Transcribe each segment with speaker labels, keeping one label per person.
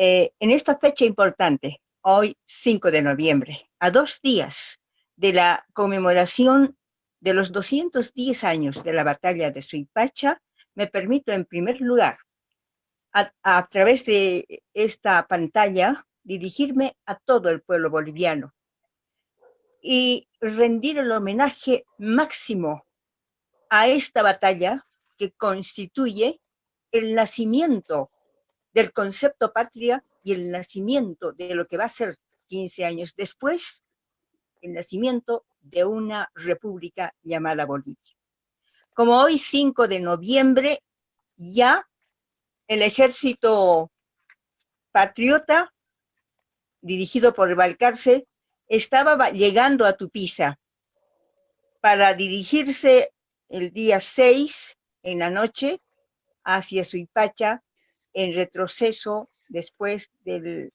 Speaker 1: En esta fecha importante, hoy 5 de noviembre, a 2 días de la conmemoración de los 210 años de la batalla de Suipacha, me permito en primer lugar, a través de esta pantalla, dirigirme a todo el pueblo boliviano y rendir el homenaje máximo a esta batalla que constituye el nacimiento del concepto patria y el nacimiento de lo que va a ser 15 años después, el nacimiento de una república llamada Bolivia. Como hoy 5 de noviembre, ya el ejército patriota, dirigido por Balcarce, estaba llegando a Tupiza para dirigirse el día 6 en la noche hacia Suipacha, en retroceso después de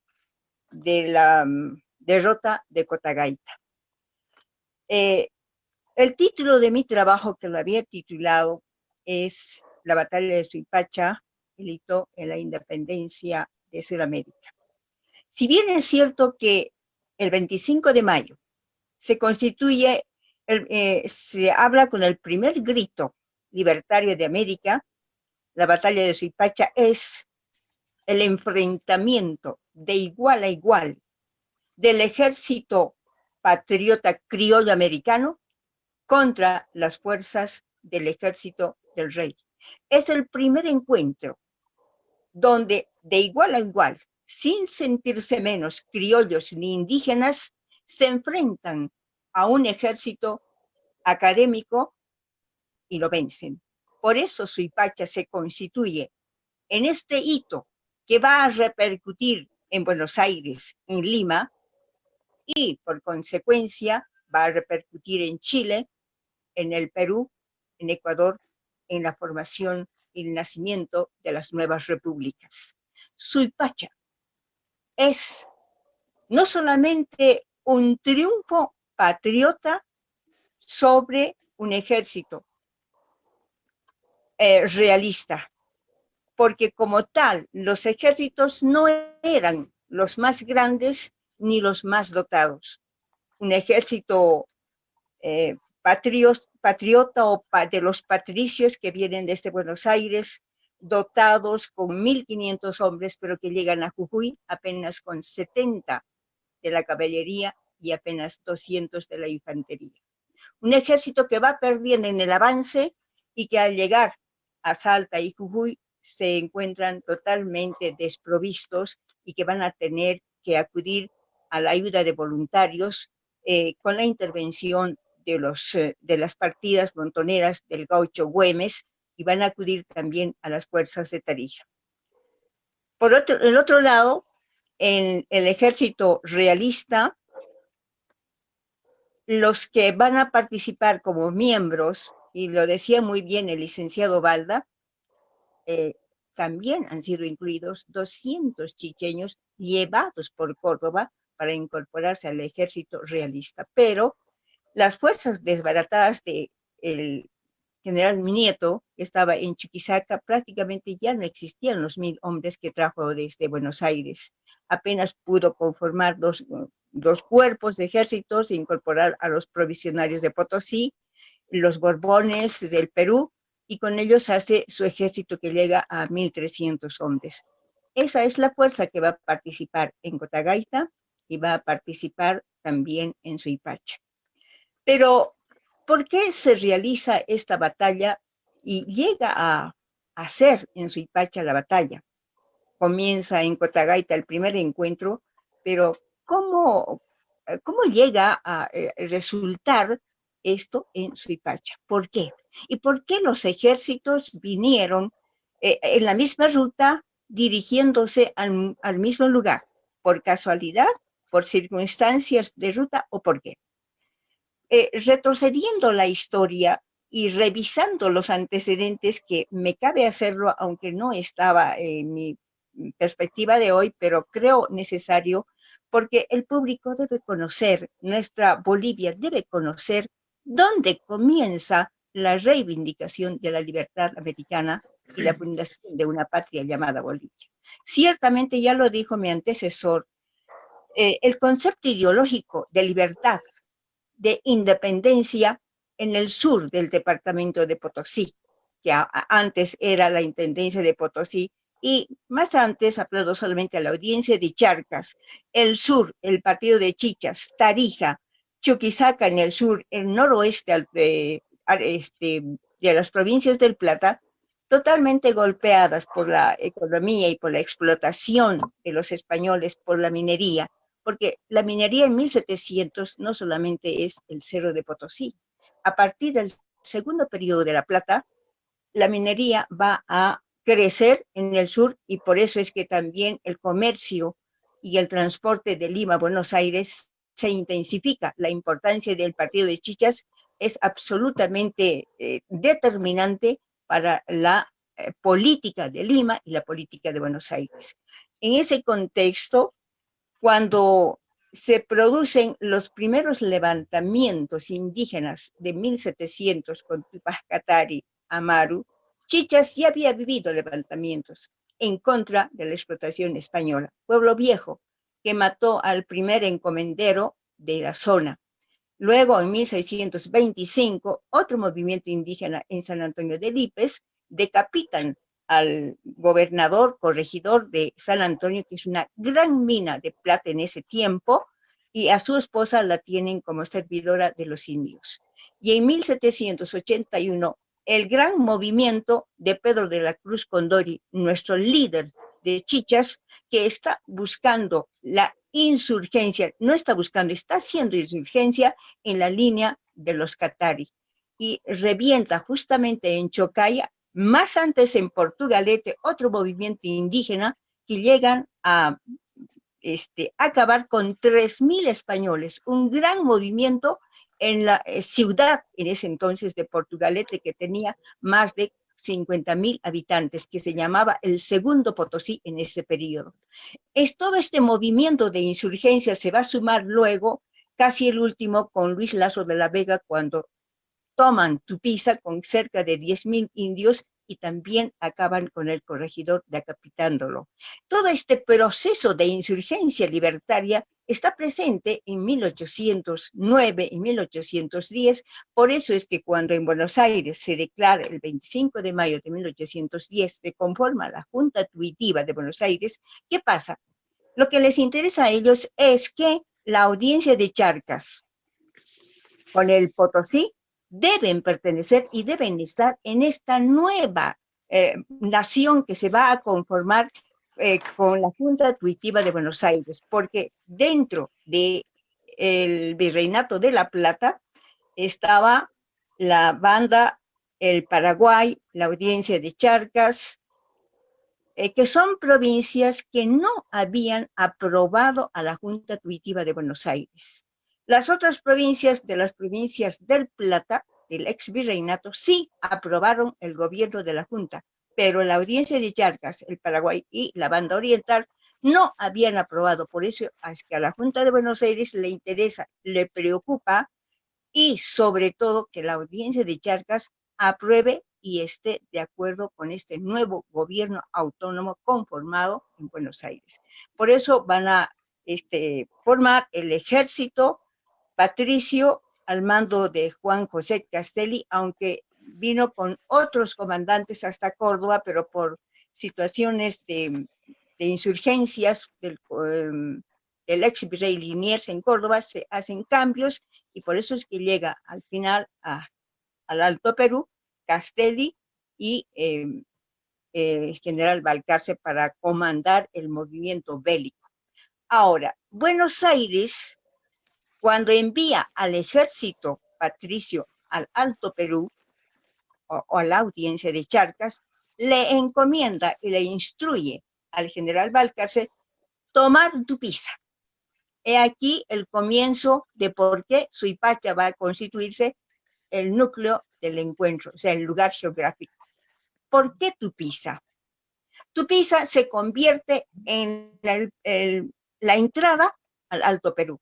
Speaker 1: la derrota de Cotagaita. El título de mi trabajo, que lo había titulado, es La batalla de Suipacha, el hito en la independencia de Sudamérica. Si bien es cierto que el 25 de mayo se constituye, se habla con el primer grito libertario de América, la batalla de Suipacha es el enfrentamiento de igual a igual del ejército patriota criollo americano contra las fuerzas del ejército del rey. Es el primer encuentro donde de igual a igual, sin sentirse menos criollos ni indígenas, se enfrentan a un ejército académico y lo vencen. Por eso Suipacha se constituye en este hito que va a repercutir en Buenos Aires, en Lima, y por consecuencia va a repercutir en Chile, en el Perú, en Ecuador, en la formación y el nacimiento de las nuevas repúblicas. Suipacha es no solamente un triunfo patriota sobre un ejército realista, porque como tal los ejércitos no eran los más grandes ni los más dotados. Un ejército patriota o de los patricios que vienen desde Buenos Aires, dotados con 1.500 hombres, pero que llegan a Jujuy apenas con 70 de la caballería y apenas 200 de la infantería. Un ejército que va perdiendo en el avance y que al llegar a Salta y Jujuy se encuentran totalmente desprovistos y que van a tener que acudir a la ayuda de voluntarios con la intervención de las partidas montoneras del gaucho Güemes, y van a acudir también a las fuerzas de Tarija. Por el otro lado, en el ejército realista, los que van a participar como miembros, y lo decía muy bien el licenciado Balda, también han sido incluidos 200 chicheños llevados por Córdoba para incorporarse al ejército realista. Pero las fuerzas desbaratadas del general Nieto, que estaba en Chuquisaca, prácticamente ya no existían los 1.000 hombres que trajo desde Buenos Aires. Apenas pudo conformar dos cuerpos de ejércitos e incorporar a los provisionarios de Potosí, los Borbones del Perú, y con ellos hace su ejército que llega a 1.300 hombres. Esa es la fuerza que va a participar en Cotagaita y va a participar también en Suipacha. Pero, ¿por qué se realiza esta batalla y llega a ser en Suipacha la batalla? Comienza en Cotagaita el primer encuentro, pero ¿cómo llega a resultar esto en Suipacha? ¿Por qué? ¿Y por qué los ejércitos vinieron en la misma ruta dirigiéndose al mismo lugar? ¿Por casualidad? ¿Por circunstancias de ruta o por qué? Retrocediendo la historia y revisando los antecedentes, que me cabe hacerlo aunque no estaba en mi perspectiva de hoy, pero creo necesario, porque el público debe conocer, nuestra Bolivia debe conocer dónde comienza la reivindicación de la libertad americana y la fundación de una patria llamada Bolivia. Ciertamente, ya lo dijo mi antecesor, el concepto ideológico de libertad, de independencia en el sur del departamento de Potosí, que antes era la Intendencia de Potosí, y más antes, hablado solamente a la audiencia de Charcas, el sur, el partido de Chichas, Tarija, Chuquisaca en el sur, el noroeste de las provincias del Plata, totalmente golpeadas por la economía y por la explotación de los españoles por la minería, porque la minería en 1700 no solamente es el Cerro de Potosí. A partir del segundo periodo de la Plata, la minería va a crecer en el sur y por eso es que también el comercio y el transporte de Lima a Buenos Aires se intensifica. La importancia del partido de Chichas es absolutamente determinante para la política de Lima y la política de Buenos Aires. En ese contexto, cuando se producen los primeros levantamientos indígenas de 1700 con Tupac Katari, Amaru, Chichas ya había vivido levantamientos en contra de la explotación española. Pueblo Viejo, que mató al primer encomendero de la zona. Luego, en 1625, otro movimiento indígena en San Antonio de Lipes decapitan al gobernador, corregidor de San Antonio, que es una gran mina de plata en ese tiempo, y a su esposa la tienen como servidora de los indios. Y en 1781, el gran movimiento de Pedro de la Cruz Condori, nuestro líder de Chichas, que está buscando la insurgencia, no está buscando, está haciendo insurgencia en la línea de los Katari. Y revienta justamente en Chocaya, más antes en Portugalete, otro movimiento indígena que llegan a acabar con 3.000 españoles, un gran movimiento en la ciudad en ese entonces de Portugalete, que tenía más de 50.000 habitantes, que se llamaba el Segundo Potosí en ese periodo. Es todo este movimiento de insurgencia se va a sumar luego, casi el último, con Luis Lasso de la Vega, cuando toman Tupiza con cerca de 10.000 indios y también acaban con el corregidor decapitándolo. Todo este proceso de insurgencia libertaria está presente en 1809 y 1810, por eso es que cuando en Buenos Aires se declara el 25 de mayo de 1810, se conforma la Junta Tuitiva de Buenos Aires. ¿Qué pasa? Lo que les interesa a ellos es que la audiencia de Charcas con el Potosí deben pertenecer y deben estar en esta nueva nación que se va a conformar con la Junta Tuitiva de Buenos Aires, porque dentro del Virreinato de La Plata estaba la banda El Paraguay, la audiencia de Charcas, que son provincias que no habían aprobado a la Junta Tuitiva de Buenos Aires. Las otras provincias de las provincias del Plata, del ex virreinato, sí aprobaron el gobierno de la Junta, pero la audiencia de Charcas, el Paraguay y la banda oriental no habían aprobado. Por eso es que a la Junta de Buenos Aires le interesa, le preocupa, y sobre todo que la audiencia de Charcas apruebe y esté de acuerdo con este nuevo gobierno autónomo conformado en Buenos Aires. Por eso van a formar el ejército patricio al mando de Juan José Castelli, aunque vino con otros comandantes hasta Córdoba, pero por situaciones de insurgencias del ex virrey Liniers en Córdoba se hacen cambios y por eso es que llega al final al Alto Perú, Castelli y general Balcarce para comandar el movimiento bélico. Ahora, Buenos Aires, cuando envía al ejército patricio al Alto Perú o a la audiencia de Charcas, le encomienda y le instruye al general Balcarce tomar Tupiza. He aquí el comienzo de por qué Suipacha va a constituirse el núcleo del encuentro, o sea, el lugar geográfico. ¿Por qué Tupiza? Tupiza se convierte en la entrada al Alto Perú.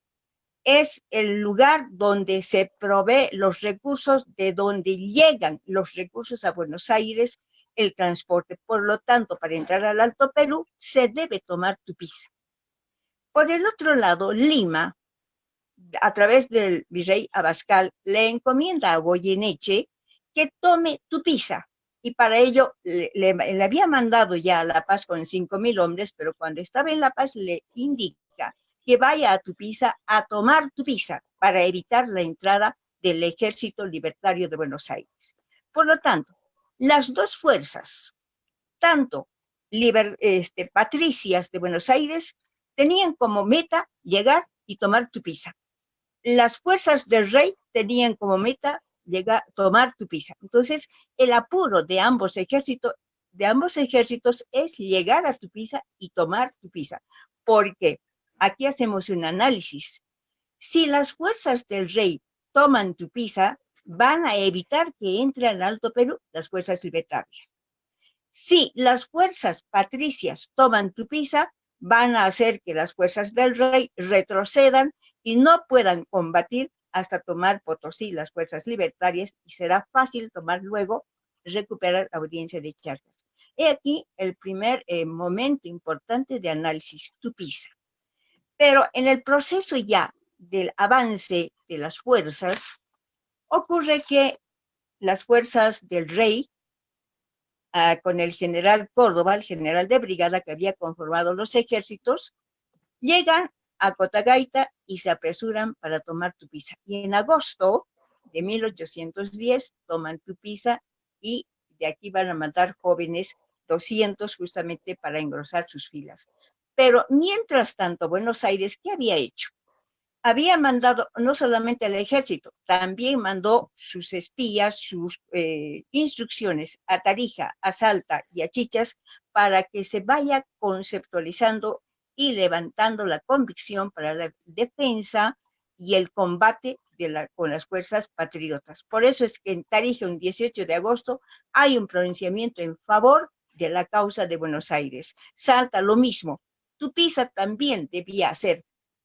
Speaker 1: Es el lugar donde se provee los recursos, de donde llegan los recursos a Buenos Aires el transporte. Por lo tanto, para entrar al Alto Perú se debe tomar Tupiza. Por el otro lado, Lima, a través del virrey Abascal, le encomienda a Goyeneche que tome Tupiza. Y para ello le había mandado ya a La Paz con 5.000 hombres, pero cuando estaba en La Paz le indica que vaya a Tupiza a tomar Tupiza para evitar la entrada del Ejército Libertario de Buenos Aires. Por lo tanto, las dos fuerzas, tanto patricias de Buenos Aires, tenían como meta llegar y tomar Tupiza. Las fuerzas del rey tenían como meta llegar, tomar Tupiza. Entonces, el apuro de ambos ejércitos es llegar a Tupiza y tomar Tupiza. Porque aquí hacemos un análisis. Si las fuerzas del rey toman Tupiza, van a evitar que entre al Alto Perú las fuerzas libertarias. Si las fuerzas patricias toman Tupiza, van a hacer que las fuerzas del rey retrocedan y no puedan combatir hasta tomar Potosí, las fuerzas libertarias, y será fácil tomar luego, recuperar la audiencia de Charcas. He aquí el primer momento importante de análisis, Tupiza. Pero en el proceso ya del avance de las fuerzas, ocurre que las fuerzas del rey, con el general Córdoba, el general de brigada que había conformado los ejércitos, llegan a Cotagaita y se apresuran para tomar Tupiza. Y en agosto de 1810 toman Tupiza y de aquí van a mandar jóvenes, 200 justamente para engrosar sus filas. Pero mientras tanto, Buenos Aires, ¿qué había hecho? Había mandado no solamente al ejército, también mandó sus espías, sus instrucciones a Tarija, a Salta y a Chichas para que se vaya conceptualizando y levantando la convicción para la defensa y el combate con las fuerzas patriotas. Por eso es que en Tarija, un 18 de agosto, hay un pronunciamiento en favor de la causa de Buenos Aires. Salta lo mismo. Tupiza también debía hacer.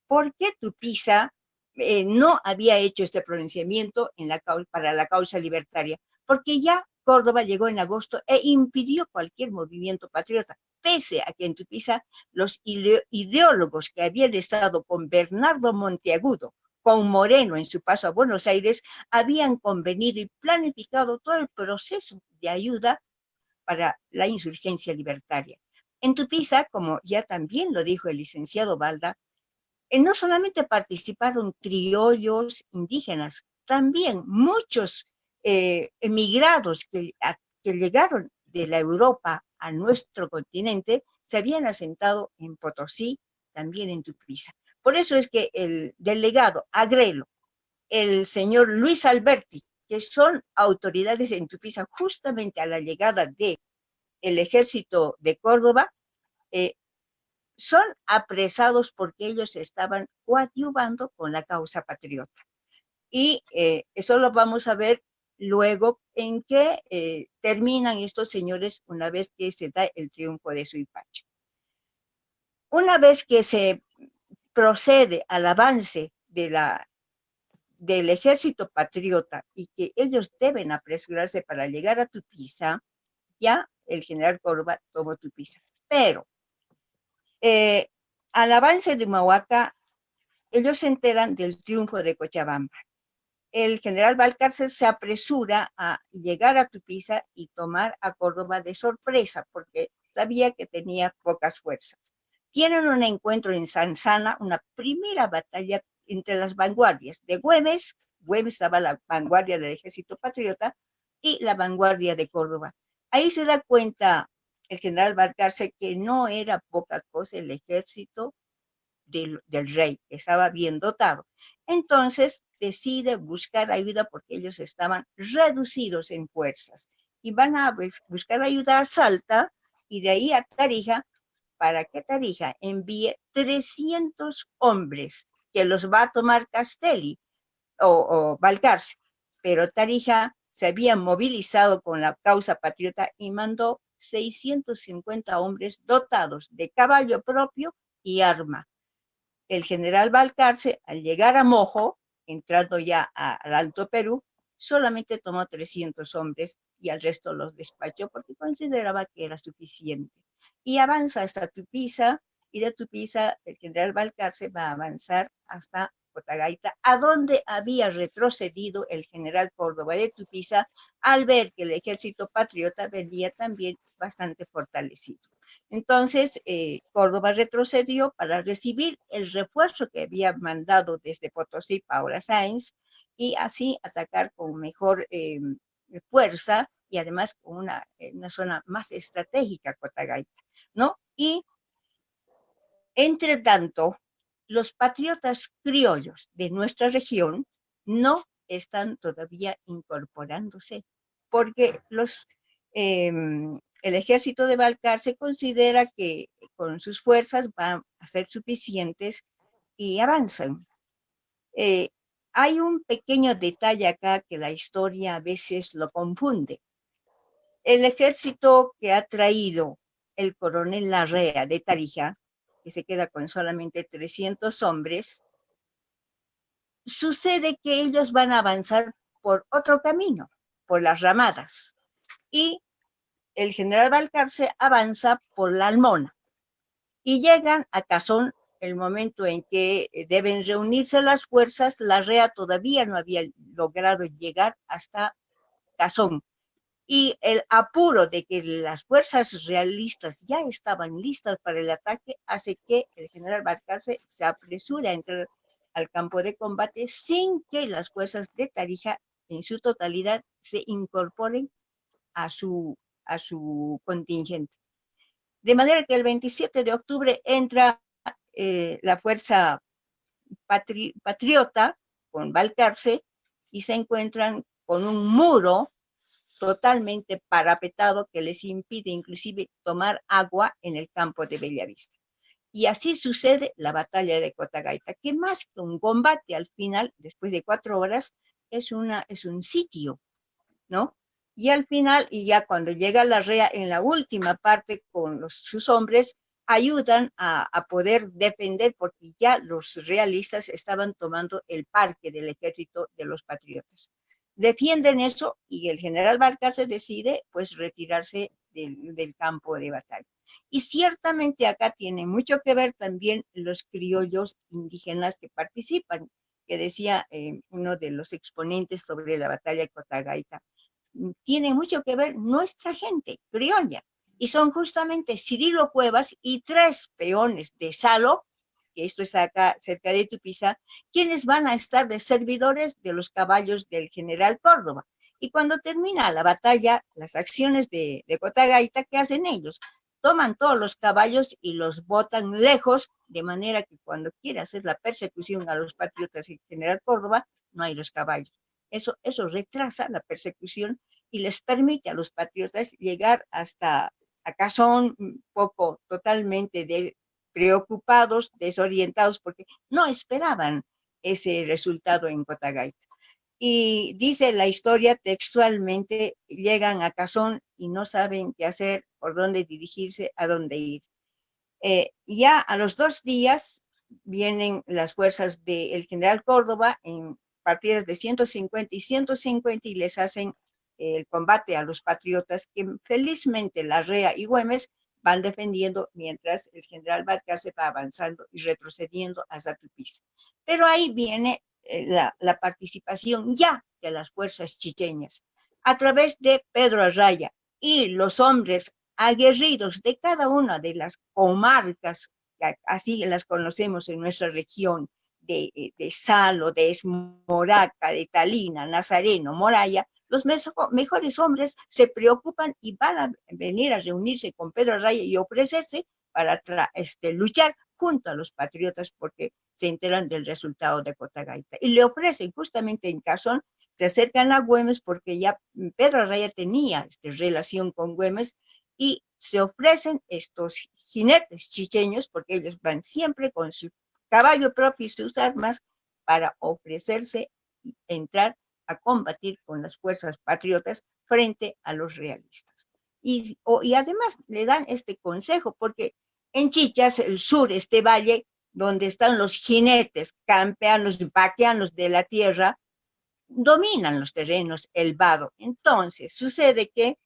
Speaker 1: ¿Por qué Tupiza no había hecho este pronunciamiento para la causa libertaria? Porque ya Córdoba llegó en agosto e impidió cualquier movimiento patriota, pese a que en Tupiza los ideólogos que habían estado con Bernardo Monteagudo, con Moreno en su paso a Buenos Aires, habían convenido y planificado todo el proceso de ayuda para la insurgencia libertaria. En Tupiza, como ya también lo dijo el licenciado Balda, no solamente participaron criollos indígenas, también muchos emigrados que llegaron de la Europa a nuestro continente se habían asentado en Potosí, también en Tupiza. Por eso es que el delegado Agrelo, el señor Luis Alberti, que son autoridades en Tupiza justamente a la llegada del ejército de Córdoba, son apresados porque ellos estaban coadyuvando con la causa patriota. Y eso lo vamos a ver luego en qué terminan estos señores una vez que se da el triunfo de Suipacha. Una vez que se procede al avance del ejército patriota y que ellos deben apresurarse para llegar a Tupiza, ya el general Córdoba tomó Tupiza. Pero al avance de Humahuaca, ellos se enteran del triunfo de Cochabamba. El general Balcarce se apresura a llegar a Tupiza y tomar a Córdoba de sorpresa, porque sabía que tenía pocas fuerzas. Tienen un encuentro en Sansana, una primera batalla entre las vanguardias de Güemes. Güemes estaba la vanguardia del ejército patriota y la vanguardia de Córdoba. Ahí se da cuenta el general Balcarce que no era poca cosa el ejército del rey, que estaba bien dotado. Entonces decide buscar ayuda porque ellos estaban reducidos en fuerzas y van a buscar ayuda a Salta y de ahí a Tarija para que Tarija envíe 300 hombres que los va a tomar Castelli o Balcarce, pero Tarija se había movilizado con la causa patriota y mandó 650 hombres dotados de caballo propio y arma. El general Balcarce, al llegar a Mojo, entrando ya al Alto Perú, solamente tomó 300 hombres y al resto los despachó porque consideraba que era suficiente. Y avanza hasta Tupiza, y de Tupiza el general Balcarce va a avanzar hasta Cotagaita, a donde había retrocedido el general Córdoba de Tupiza al ver que el ejército patriota venía también bastante fortalecido. Entonces, Córdoba retrocedió para recibir el refuerzo que había mandado desde Potosí Paula Sáenz y así atacar con mejor fuerza y además con una zona más estratégica Cotagaita, ¿no? Y entre tanto, los patriotas criollos de nuestra región no están todavía incorporándose, porque el ejército de Balcarce considera que con sus fuerzas van a ser suficientes y avanzan. Eh, Hay un pequeño detalle acá que la historia a veces lo confunde. El ejército que ha traído el coronel Larrea de Tarija, que se queda con solamente 300 hombres, sucede que ellos van a avanzar por otro camino, por las ramadas, y el general Balcarce avanza por la Almona, y llegan a Cazón el momento en que deben reunirse las fuerzas. Larrea todavía no había logrado llegar hasta Cazón, y el apuro de que las fuerzas realistas ya estaban listas para el ataque hace que el general Balcarce se apresure a entrar al campo de combate sin que las fuerzas de Tarija en su totalidad se incorporen a su contingente. De manera que el 27 de octubre entra la fuerza patriota con Balcarce y se encuentran con un muro totalmente parapetado que les impide inclusive tomar agua en el campo de Bellavista. Y así sucede la batalla de Cotagaita, que más que un combate al final, después de 4 horas, es un sitio, ¿no? Y al final, y ya cuando llega Larrea en la última parte con sus hombres, ayudan a poder defender porque ya los realistas estaban tomando el parque del ejército de los patriotas. Defienden eso y el general Balcarce decide pues retirarse del campo de batalla. Y ciertamente acá tiene mucho que ver también los criollos indígenas que participan, que decía uno de los exponentes sobre la batalla de Cotagaita. Tiene mucho que ver nuestra gente criolla, y son justamente Cirilo Cuevas y 3 peones de Salo, que esto es acá cerca de Tupiza, quienes van a estar de servidores de los caballos del general Córdoba. Y cuando termina la batalla, las acciones de Cotagaita, ¿qué hacen ellos? Toman todos los caballos y los botan lejos, de manera que cuando quiere hacer la persecución a los patriotas y general Córdoba, no hay los caballos. Eso retrasa la persecución y les permite a los patriotas llegar hasta acá. Son un poco totalmente preocupados, desorientados, porque no esperaban ese resultado en Cotagaita. Y dice la historia textualmente, llegan a Cazón y no saben qué hacer, por dónde dirigirse, a dónde ir. Ya a los 2 días vienen las fuerzas del general Córdoba en partidas de 150 y 150 y les hacen el combate a los patriotas, que felizmente Larrea y Güemes van defendiendo mientras el general Balcarce va avanzando y retrocediendo hasta Tupiza. Pero ahí viene la participación ya de las fuerzas chicheñas a través de Pedro Arraya y los hombres aguerridos de cada una de las comarcas, así las conocemos en nuestra región, de Salo, de Esmoraca, de Talina, Nazareno, Moraya. Los mejores hombres se preocupan y van a venir a reunirse con Pedro Arraya y ofrecerse para luchar junto a los patriotas porque se enteran del resultado de Cotagaita. Y le ofrecen justamente en Cazón, se acercan a Güemes porque ya Pedro Arraya tenía relación con Güemes y se ofrecen estos jinetes chicheños porque ellos van siempre con su caballo propio y sus armas para ofrecerse y entrar a combatir con las fuerzas patriotas frente a los realistas. Y además le dan este consejo, porque en Chichas, el sur, este valle, donde están los jinetes campeanos, vaqueanos de la tierra, dominan los terrenos el vado. Entonces, sucede que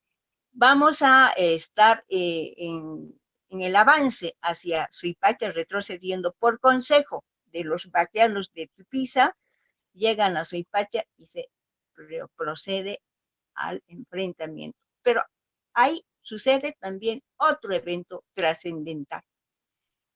Speaker 1: vamos a estar en el avance hacia Suipacha, retrocediendo por consejo de los vaqueanos de Tupiza, llegan a Suipacha y se procede al enfrentamiento. Pero ahí sucede también otro evento trascendental.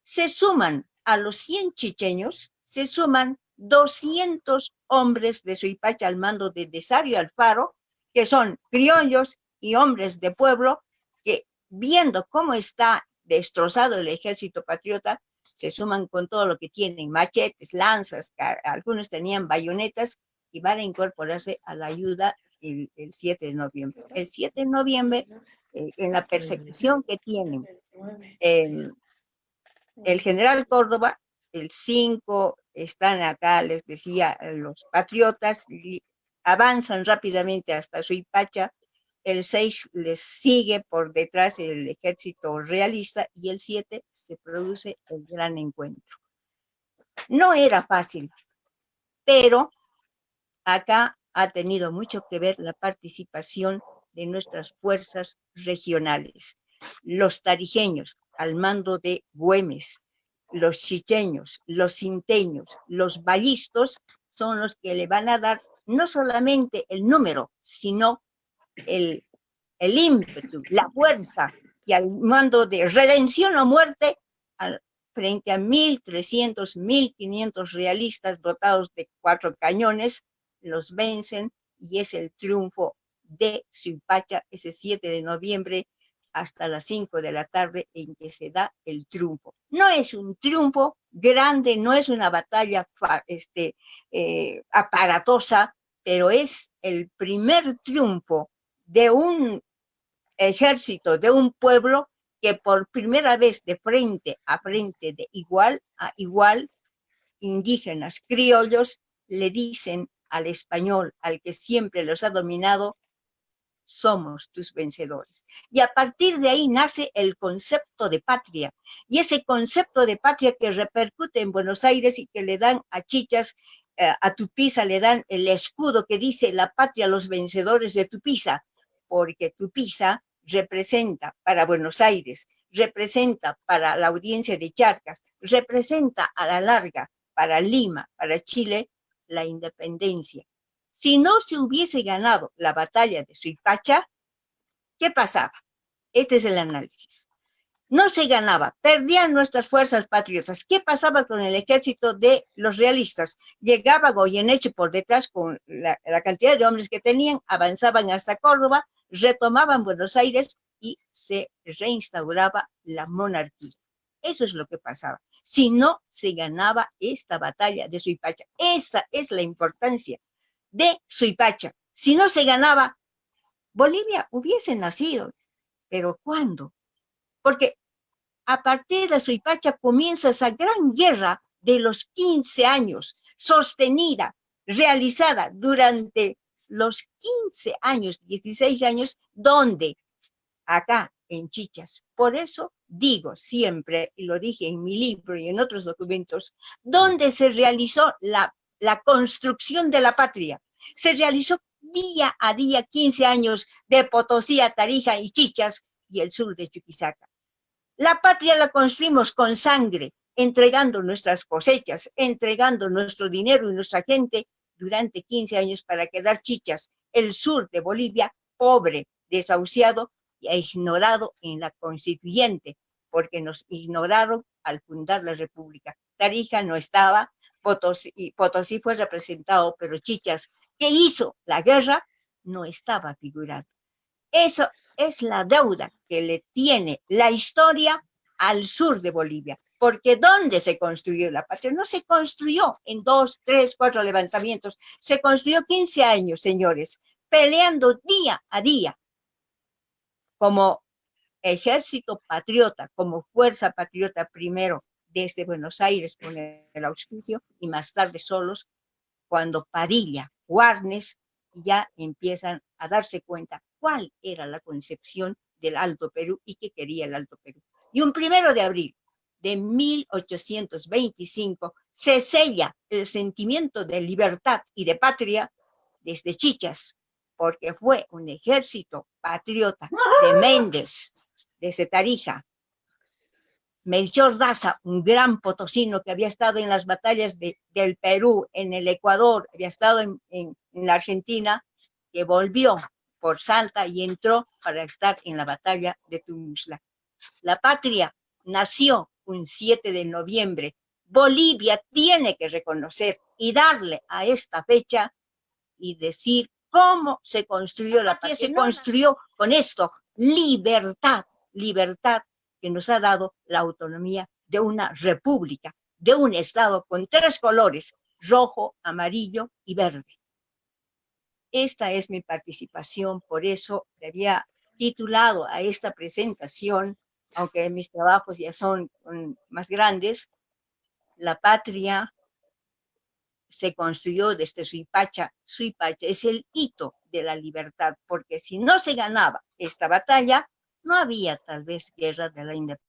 Speaker 1: Se suman a los 100 chicheños, se suman 200 hombres de Suipacha al mando de Desario Alfaro, que son criollos y hombres de pueblo, que viendo cómo está destrozado el ejército patriota, se suman con todo lo que tienen, machetes, lanzas, algunos tenían bayonetas, y van a incorporarse a la ayuda el 7 de noviembre. El 7 de noviembre, en la persecución que tienen el general Córdoba, el 5 están acá, les decía, los patriotas, avanzan rápidamente hasta Suipacha, el 6 les sigue por detrás el ejército realista y el 7 se produce el gran encuentro. No era fácil, pero acá ha tenido mucho que ver la participación de nuestras fuerzas regionales. Los tarijeños, al mando de Güemes, los chicheños, los cinteños, los ballistos, son los que le van a dar no solamente el número, sino el ímpetu, la fuerza, y al mando de redención o muerte, frente a 1.300, 1.500 realistas dotados de 4 cañones, los vencen, y es el triunfo de Suipacha ese 7 de noviembre hasta las 5 de la tarde en que se da el triunfo. No es un triunfo grande, no es una batalla aparatosa, pero es el primer triunfo de un ejército, de un pueblo que por primera vez de frente a frente, de igual a igual, indígenas, criollos, le dicen al español, al que siempre los ha dominado: somos tus vencedores. Y a partir de ahí nace el concepto de patria, y ese concepto de patria que repercute en Buenos Aires y que le dan a Chichas, a Tupiza le dan el escudo que dice la patria a los vencedores de Tupiza, porque Tupiza representa para Buenos Aires, representa para la audiencia de Charcas, representa a la larga para Lima, para Chile, la independencia. Si no se hubiese ganado la batalla de Suipacha, ¿qué pasaba? Este es el análisis. No se ganaba, perdían nuestras fuerzas patriotas. ¿Qué pasaba con el ejército de los realistas? Llegaba Goyeneche por detrás con la cantidad de hombres que tenían, avanzaban hasta Córdoba, retomaban Buenos Aires y se reinstauraba la monarquía. Eso es lo que pasaba. Si no se ganaba esta batalla de Suipacha, esa es la importancia de Suipacha. Si no se ganaba, Bolivia hubiese nacido. ¿Pero cuándo? Porque a partir de Suipacha comienza esa gran guerra de los 15 años, sostenida, realizada durante los 15 años, 16 años, donde acá en Chichas. Por eso digo siempre, y lo dije en mi libro y en otros documentos, donde se realizó la construcción de la patria. Se realizó día a día, 15 años, de Potosí a Tarija y Chichas y el sur de Chuquisaca. La patria la construimos con sangre, entregando nuestras cosechas, entregando nuestro dinero y nuestra gente durante 15 años para quedar Chichas, el sur de Bolivia, pobre, desahuciado e ignorado en la constituyente, porque nos ignoraron al fundar la república. Tarija no estaba, Potosí fue representado, pero Chichas, que hizo la guerra, no estaba figurado. Eso es la deuda que le tiene la historia al sur de Bolivia. Porque ¿dónde se construyó la patria? No se construyó en 2, 3, 4 levantamientos. Se construyó 15 años, señores, peleando día a día como ejército patriota, como fuerza patriota primero desde Buenos Aires con el auspicio y más tarde solos, cuando Padilla, Warnes ya empiezan a darse cuenta cuál era la concepción del Alto Perú y qué quería el Alto Perú. Y un 1 de abril de 1825 se sella el sentimiento de libertad y de patria desde Chichas, porque fue un ejército patriota de Méndez, desde Tarija. Melchor Daza, un gran potosino que había estado en las batallas del Perú, en el Ecuador, había estado en la Argentina, que volvió por Salta y entró para estar en la batalla de Tuxtla. La patria nació un 7 de noviembre. Bolivia tiene que reconocer y darle a esta fecha y decir cómo se construyó la patria. Se construyó con esto, libertad, libertad que nos ha dado la autonomía de una república, de un Estado con 3 colores, rojo, amarillo y verde. Esta es mi participación, por eso le había titulado a esta presentación, aunque mis trabajos ya son más grandes, La patria se construyó desde Suipacha. Suipacha es el hito de la libertad, porque si no se ganaba esta batalla, no había tal vez guerra de la independencia.